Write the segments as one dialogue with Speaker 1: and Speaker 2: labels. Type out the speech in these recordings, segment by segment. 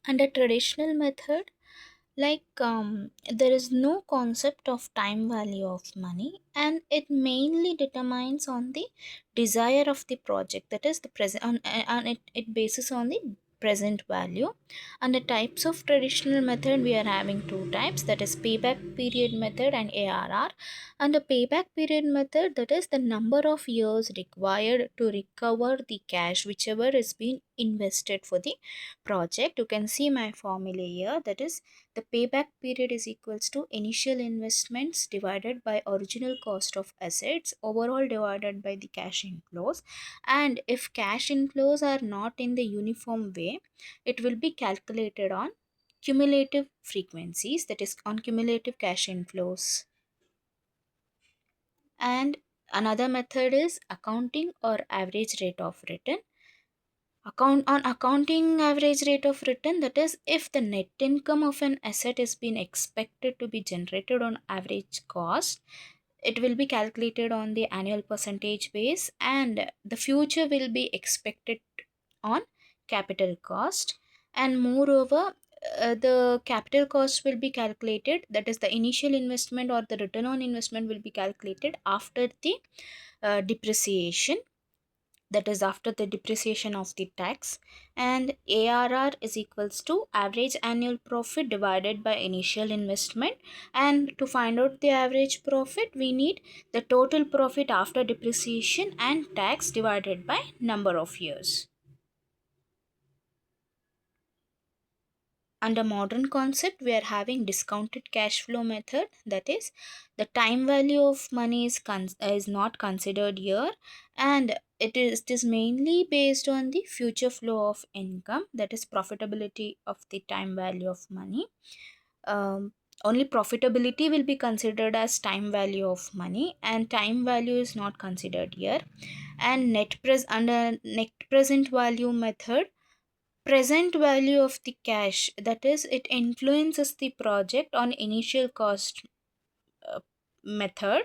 Speaker 1: Under traditional method, there is no concept of time value of money, and it mainly determines on the desire of the project, that is the present on it bases on the present value. And the types of traditional method, we are having two types, that is payback period method and ARR. And the payback period method, that is the number of years required to recover the cash whichever is being invested for the project. You can see my formula here, that is the payback period is equals to initial investments divided by original cost of assets overall divided by the cash inflows. And if cash inflows are not in the uniform way, it will be calculated on cumulative frequencies, that is on cumulative cash inflows. And another method is accounting or average rate of return. Accounting average rate of return, that is if the net income of an asset is being expected to be generated on average cost, it will be calculated on the annual percentage base, and the future will be expected on capital cost. And moreover, the capital cost will be calculated, that is the initial investment or the return on investment will be calculated after the depreciation, that is after the depreciation of the tax. And ARR is equals to average annual profit divided by initial investment. And to find out the average profit, we need the total profit after depreciation and tax divided by number of years. Under modern concept, we are having discounted cash flow method, that is the time value of money is not considered here, and it is mainly based on the future flow of income, that is profitability of the time value of money. Only profitability will be considered as time value of money, and time value is not considered here. And under net present value method, present value of the cash, that is it influences the project on initial cost uh, method.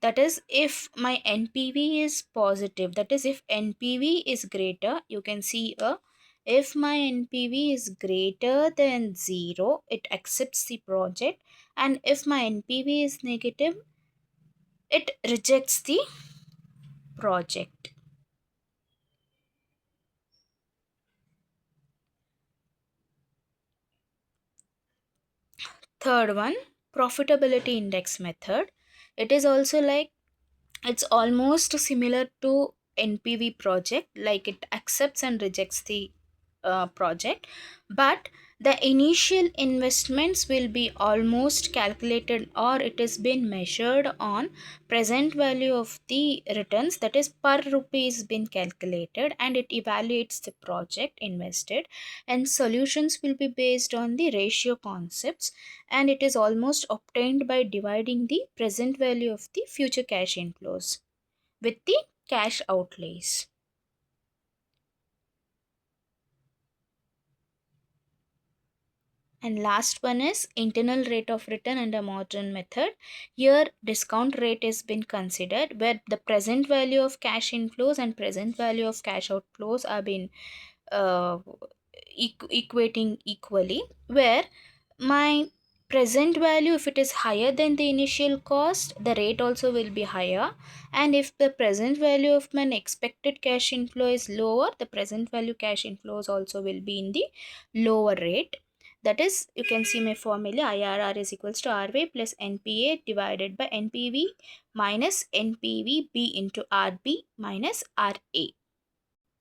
Speaker 1: That is if my NPV is positive, that is if NPV is greater, you can see if my NPV is greater than 0, it accepts the project, and if my NPV is negative, it rejects the project. Third one, profitability index method. It is also like, it's almost similar to NPV project, like it accepts and rejects the project, but the initial investments will be almost calculated, or it has been measured on present value of the returns, that is per rupee is been calculated, and it evaluates the project invested. And solutions will be based on the ratio concepts, and it is almost obtained by dividing the present value of the future cash inflows with the cash outlays. And last one is internal rate of return under modern method. Here discount rate has been considered, where the present value of cash inflows and present value of cash outflows are been uh, equating equally, where my present value, if it is higher than the initial cost, the rate also will be higher. And if the present value of my expected cash inflow is lower, the present value cash inflows also will be in the lower rate. That is, you can see my formula, IRR is equals to RV plus NPA divided by NPV minus NPVB into RB minus RA.